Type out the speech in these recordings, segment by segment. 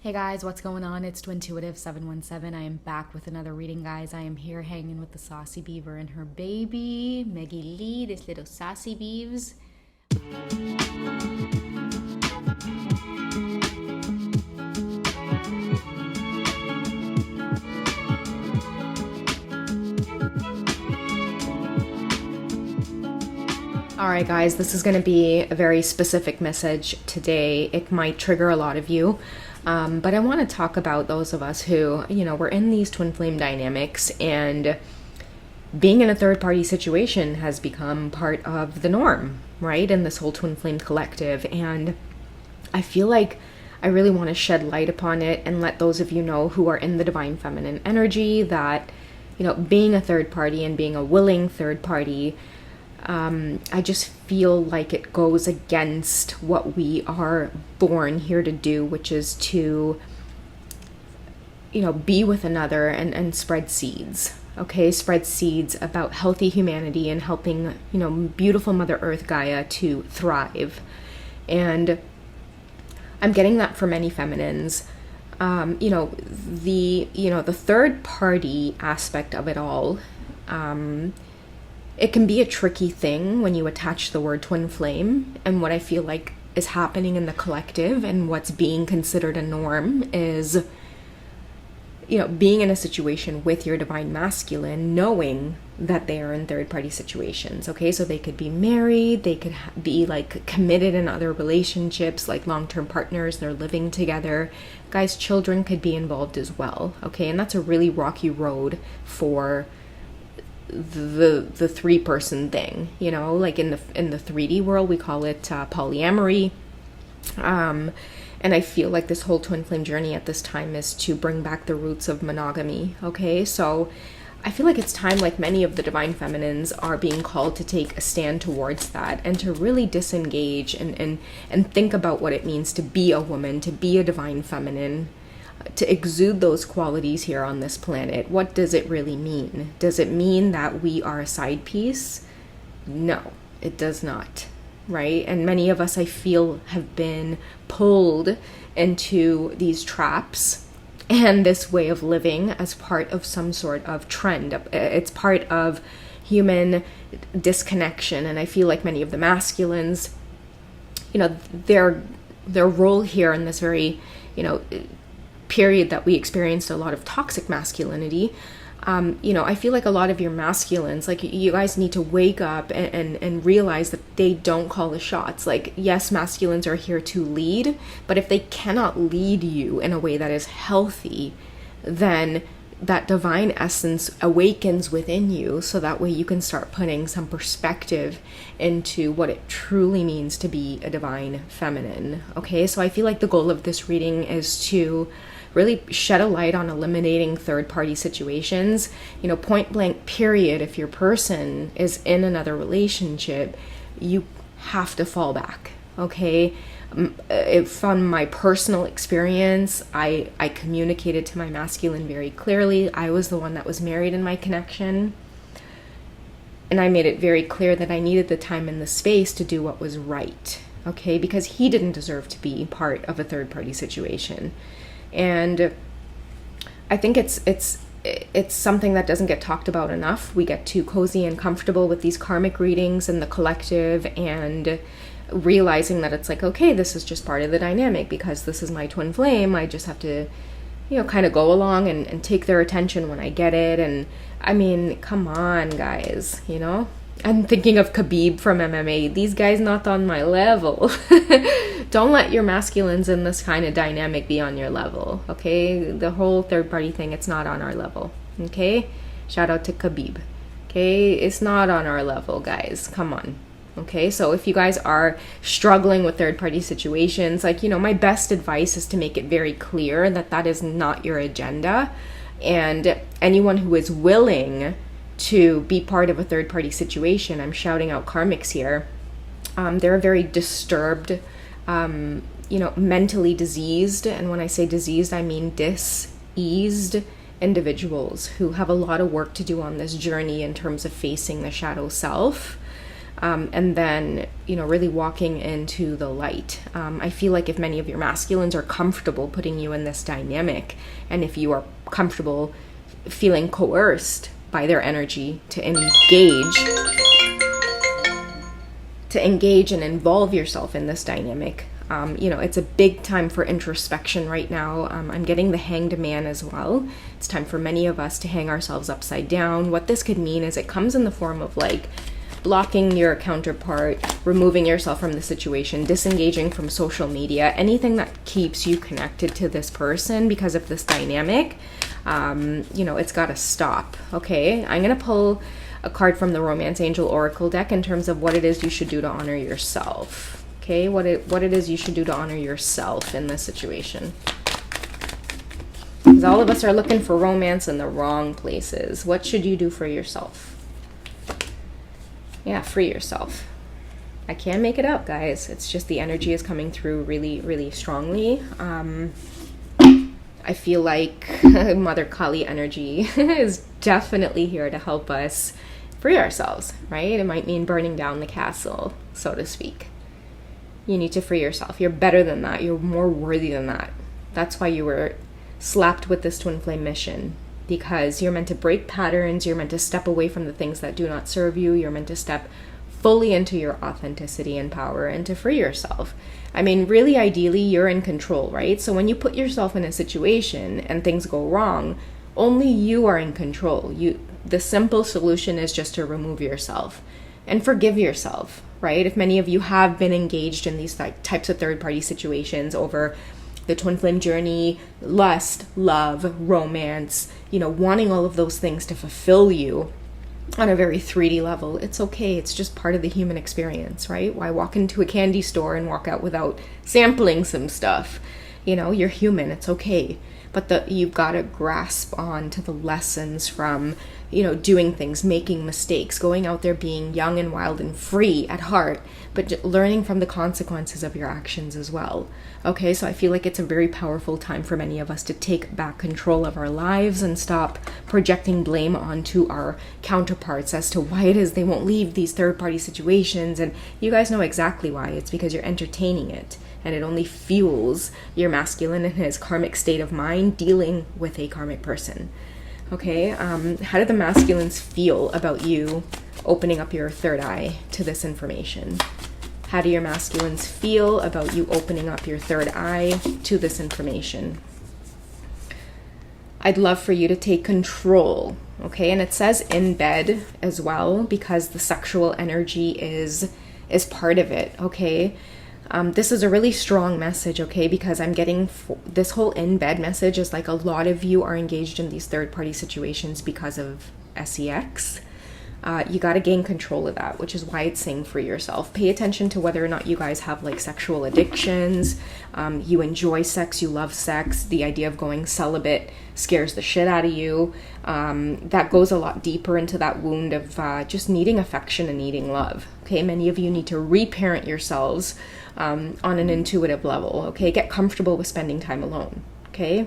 Hey guys, what's going on? It's Twintuitive717. I am back with another reading, guys. I am here hanging with the saucy beaver and her baby, Maggie Lee, this little saucy beeves. Alright guys, this is going to be a very specific message today. It might trigger a lot of you, but I want to talk about those of us who, we're in these twin flame dynamics, and being in a third party situation has become part of the norm, right? In this whole twin flame collective. And I feel like I really want to shed light upon it and let those of you know who are in the divine feminine energy that, being a third party and being a willing third party, I just feel like it goes against what we are born here to do, which is to, be with another and spread seeds. Okay, spread seeds about healthy humanity and helping, beautiful Mother Earth Gaia to thrive. And I'm getting that for many feminines. The third party aspect of it all, it can be a tricky thing when you attach the word twin flame, and what I feel like is happening in the collective and what's being considered a norm is, being in a situation with your divine masculine, knowing that they are in third party situations. Okay, so they could be married, they could be like committed in other relationships, like long-term partners, they're living together. Guys, children could be involved as well. Okay, and that's a really rocky road for the 3-person thing, like in the 3D world we call it polyamory, and I feel like this whole twin flame journey at this time is to bring back the roots of monogamy. Okay, so I feel like it's time, like many of the divine feminines are being called to take a stand towards that and to really disengage and think about what it means to be a woman, to be a divine feminine, to exude those qualities here on this planet. What does it really mean? Does it mean that we are a side piece? No, it does not, right? And many of us, I feel, have been pulled into these traps and this way of living as part of some sort of trend. It's part of human disconnection, and I feel like many of the masculines, their role here in this very, period that we experienced a lot of toxic masculinity, I feel like a lot of your masculines, like, you guys need to wake up and realize that they don't call the shots. Like, yes, masculines are here to lead, but if they cannot lead you in a way that is healthy, then that divine essence awakens within you, so that way you can start putting some perspective into what it truly means to be a divine feminine. Okay, so I feel like the goal of this reading is to really shed a light on eliminating third-party situations, point blank period. If your person is in another relationship, you have to fall back. Okay, from my personal experience, I communicated to my masculine very clearly. I was the one that was married in my connection, and I made it very clear that I needed the time and the space to do what was right. Okay, because he didn't deserve to be part of a third-party situation. And I think it's something that doesn't get talked about enough. We get too cozy and comfortable with these karmic readings and the collective, and realizing that it's like, okay, this is just part of the dynamic because this is my twin flame. I just have to, kind of go along and take their attention when I get it. And I mean, come on, guys, I'm thinking of Khabib from MMA. These guys not on my level. Don't let your masculines in this kind of dynamic be on your level, okay? The whole third party thing, it's not on our level, okay? Shout out to Khabib, okay? It's not on our level, guys. Come on, okay? So if you guys are struggling with third party situations, like, my best advice is to make it very clear that that is not your agenda. And anyone who is willing to be part of a third party situation, I'm shouting out karmics here, they're very disturbed, mentally diseased. And when I say diseased, I mean diseased individuals who have a lot of work to do on this journey in terms of facing the shadow self. and then, really walking into the light. I feel like if many of your masculines are comfortable putting you in this dynamic, and if you are comfortable feeling coerced by their energy to engage and involve yourself in this dynamic, it's a big time for introspection right now. I'm getting the Hanged Man as well. It's time for many of us to hang ourselves upside down. What this could mean is it comes in the form of like blocking your counterpart, removing yourself from the situation, disengaging from social media, anything that keeps you connected to this person because of this dynamic. It's got to stop. Okay, I'm going to pull a card from the Romance Angel Oracle deck in terms of what it is you should do to honor yourself. Okay, what it is you should do to honor yourself in this situation. Because all of us are looking for romance in the wrong places. What should you do for yourself? Yeah, free yourself. I can't make it up, guys. It's just the energy is coming through really, really strongly. I feel like Mother Kali energy is definitely here to help us free ourselves, right? It might mean burning down the castle, so to speak. You need to free yourself. You're better than that. You're more worthy than that. That's why you were slapped with this twin flame mission, because you're meant to break patterns. You're meant to step away from the things that do not serve you. You're meant to step fully into your authenticity and power and to free yourself. I mean, really, ideally, you're in control, right? So when you put yourself in a situation and things go wrong, only you are in control. The simple solution is just to remove yourself and forgive yourself, right? If many of you have been engaged in these types of third-party situations over the twin flame journey, lust, love, romance, wanting all of those things to fulfill you on a very 3D level, it's okay. It's just part of the human experience, right? Why walk into a candy store and walk out without sampling some stuff? You're human. It's okay. But you've got to grasp on to the lessons from, doing things, making mistakes, going out there being young and wild and free at heart, but learning from the consequences of your actions as well. Okay, so I feel like it's a very powerful time for many of us to take back control of our lives and stop projecting blame onto our counterparts as to why it is they won't leave these third-party situations. And you guys know exactly why. It's because you're entertaining it. And it only fuels your masculine in his karmic state of mind dealing with a karmic person. Okay, how do the masculines feel about you opening up your third eye to this information? How do your masculines feel about you opening up your third eye to this information? I'd love for you to take control, okay? And it says in bed as well, because the sexual energy is part of it, okay? This is a really strong message, okay, because I'm getting this whole in bed message is like a lot of you are engaged in these third-party situations because of sex. You got to gain control of that, which is why it's saying free yourself. Pay attention to whether or not you guys have like sexual addictions. You enjoy sex, you love sex. The idea of going celibate scares the shit out of you. That goes a lot deeper into that wound of just needing affection and needing love. Okay, many of you need to reparent yourselves on an intuitive level. Okay, get comfortable with spending time alone. Okay.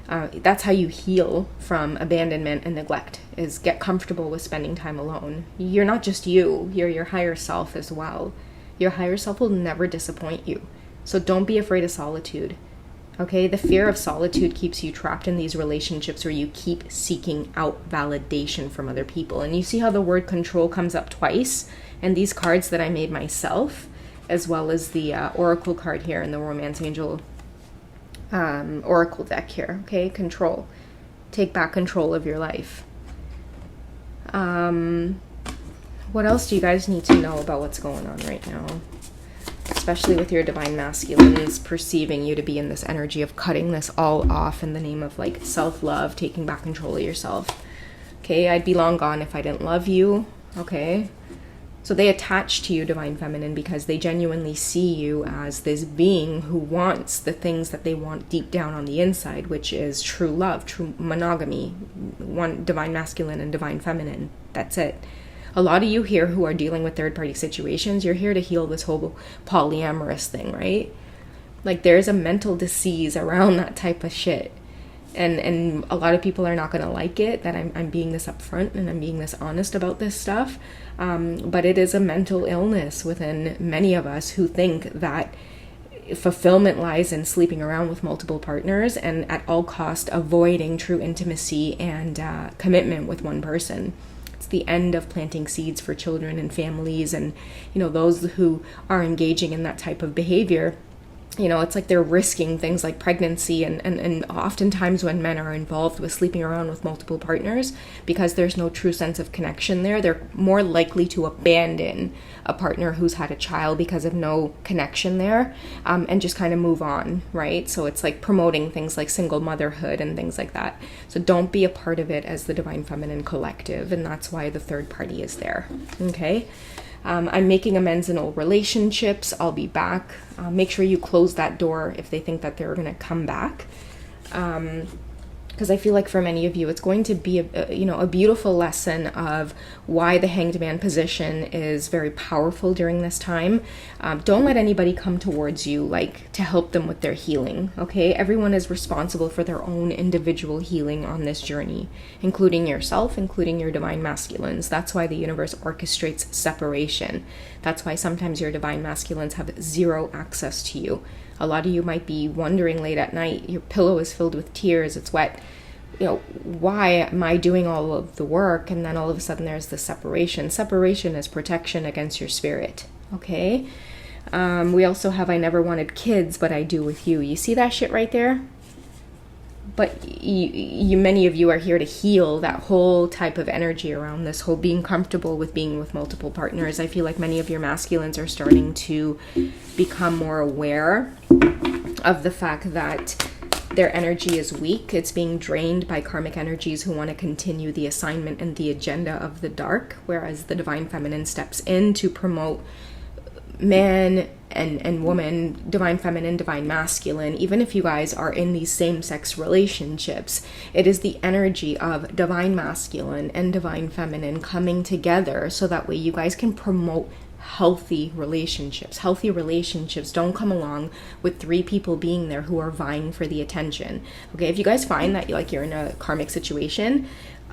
That's how you heal from abandonment and neglect, is get comfortable with spending time alone. You're not just you're your higher self as well. Your higher self will never disappoint you. So don't be afraid of solitude. Okay, the fear of solitude keeps you trapped in these relationships where you keep seeking out validation from other people. And you see how the word control comes up twice? And these cards that I made myself, as well as the Oracle card here in the Romance Angel Oracle deck here. Okay, control. Take back control of your life. What else do you guys need to know about what's going on right now? Especially with your divine masculines perceiving you to be in this energy of cutting this all off in the name of like self-love, taking back control of yourself. Okay, I'd be long gone if I didn't love you. Okay. So they attach to you, divine feminine, because they genuinely see you as this being who wants the things that they want deep down on the inside, which is true love, true monogamy, one divine masculine and divine feminine. That's it. A lot of you here who are dealing with third-party situations, you're here to heal this whole polyamorous thing, right? Like there's a mental disease around that type of shit. And a lot of people are not going to like it that I'm being this upfront and I'm being this honest about this stuff. But it is a mental illness within many of us who think that fulfillment lies in sleeping around with multiple partners and at all cost avoiding true intimacy and commitment with one person. It's the end of planting seeds for children and families, and those who are engaging in that type of behavior. It's like they're risking things like pregnancy, and oftentimes when men are involved with sleeping around with multiple partners, because there's no true sense of connection there, they're more likely to abandon a partner who's had a child because of no connection there, and just kind of move on, right? So it's like promoting things like single motherhood and things like that. So don't be a part of it as the Divine Feminine Collective, and that's why the third party is there, okay? I'm making amends in all relationships. I'll be back. Make sure you close that door if they think that they're going to come back. Because I feel like for many of you, it's going to be a beautiful lesson of why the Hanged Man position is very powerful during this time. Don't let anybody come towards you to help them with their healing, okay? Everyone is responsible for their own individual healing on this journey, including yourself, including your divine masculines. That's why the universe orchestrates separation. That's why sometimes your divine masculines have zero access to you. A lot of you might be wondering late at night, your pillow is filled with tears, it's wet. Why am I doing all of the work? And then all of a sudden there's the separation. Separation is protection against your spirit, okay? We also have I never wanted kids, but I do with you. You see that shit right there? But many of you are here to heal that whole type of energy around this whole being comfortable with being with multiple partners. I feel like many of your masculines are starting to become more aware of the fact that their energy is weak. It's being drained by karmic energies who want to continue the assignment and the agenda of the dark, whereas the Divine Feminine steps in to promote man and woman, divine feminine, divine masculine. Even if you guys are in these same-sex relationships, it is the energy of divine masculine and divine feminine coming together so that way you guys can promote healthy relationships. Healthy relationships don't come along with three people being there who are vying for the attention. Okay, if you guys find that you're in a karmic situation,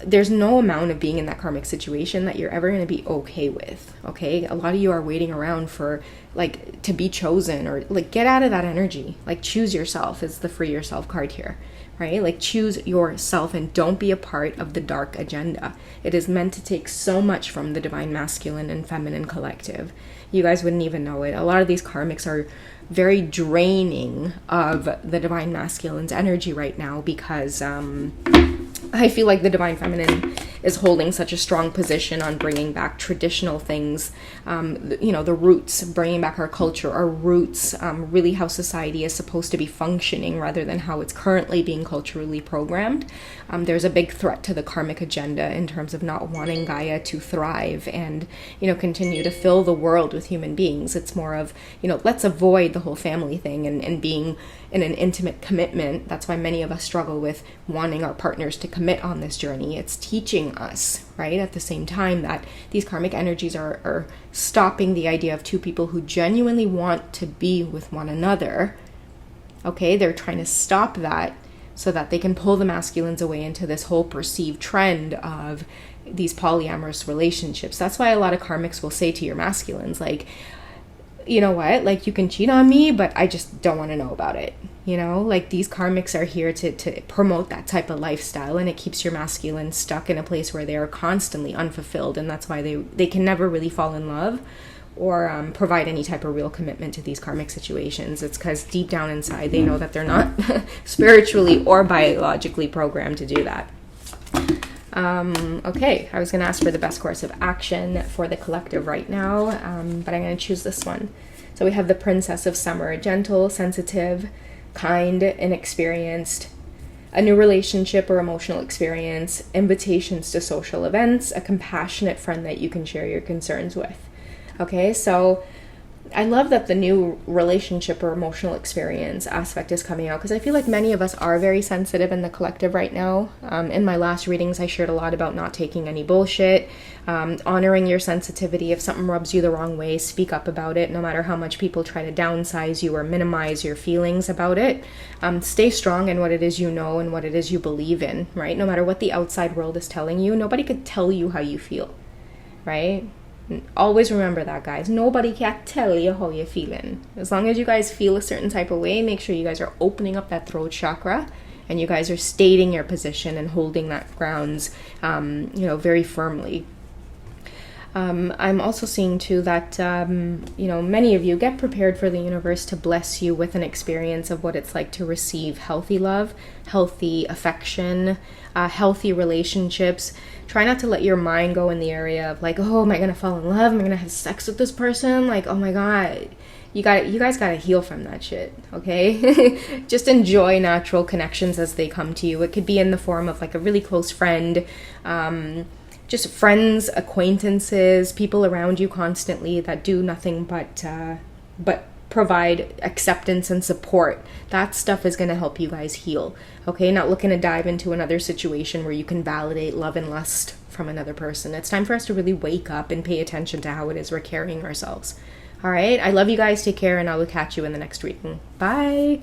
there's no amount of being in that karmic situation that you're ever going to be okay with, okay? A lot of you are waiting around for, to be chosen, or, get out of that energy. Choose yourself is the free yourself card here, right? Choose yourself and don't be a part of the dark agenda. It is meant to take so much from the divine masculine and feminine collective. You guys wouldn't even know it. A lot of these karmics are very draining of the divine masculine's energy right now because, I feel like the divine feminine is holding such a strong position on bringing back traditional things, the roots, bringing back our culture, our roots, really how society is supposed to be functioning rather than how it's currently being culturally programmed. There's a big threat to the karmic agenda in terms of not wanting Gaia to thrive and, continue to fill the world with human beings. It's more of, let's avoid the whole family thing and being in an intimate commitment. That's why many of us struggle with wanting our partners to commit on this journey. It's teaching us, right, at the same time that these karmic energies are stopping the idea of two people who genuinely want to be with one another. Okay, they're trying to stop that so that they can pull the masculines away into this whole perceived trend of these polyamorous relationships. That's why a lot of karmics will say to your masculines, you know what, you can cheat on me, but I just don't want to know about it. These karmics are here to promote that type of lifestyle, and it keeps your masculine stuck in a place where they are constantly unfulfilled, and that's why they can never really fall in love or provide any type of real commitment to these karmic situations. It's because deep down inside they know that they're not spiritually or biologically programmed to do that. Okay, I was going to ask for the best course of action for the collective right now, but I'm going to choose this one. So we have the Princess of Summer, gentle, sensitive, kind, inexperienced, a new relationship or emotional experience, invitations to social events, a compassionate friend that you can share your concerns with. Okay, so I love that the new relationship or emotional experience aspect is coming out, because I feel like many of us are very sensitive in the collective right now. In my last readings, I shared a lot about not taking any bullshit, honoring your sensitivity. If something rubs you the wrong way, speak up about it, no matter how much people try to downsize you or minimize your feelings about it. Stay strong in what it is you know and what it is you believe in, right? No matter what the outside world is telling you, nobody could tell you how you feel, right? Always remember that, guys. Nobody can tell you how you're feeling. As long as you guys feel a certain type of way, make sure you guys are opening up that throat chakra and you guys are stating your position and holding that grounds, very firmly. I'm also seeing too that, many of you get prepared for the universe to bless you with an experience of what it's like to receive healthy love, healthy affection, healthy relationships. Try not to let your mind go in the area of like, oh, am I going to fall in love? Am I going to have sex with this person? Like, oh my God. You guys got to heal from that shit, okay? Just enjoy natural connections as they come to you. It could be in the form of like a really close friend, just friends, acquaintances, people around you constantly that do nothing but provide acceptance and support. That stuff is going to help you guys heal, okay? Not looking to dive into another situation where you can validate love and lust from another person. It's time for us to really wake up and pay attention to how it is we're carrying ourselves. All right? I love you guys. Take care, and I will catch you in the next reading. Bye!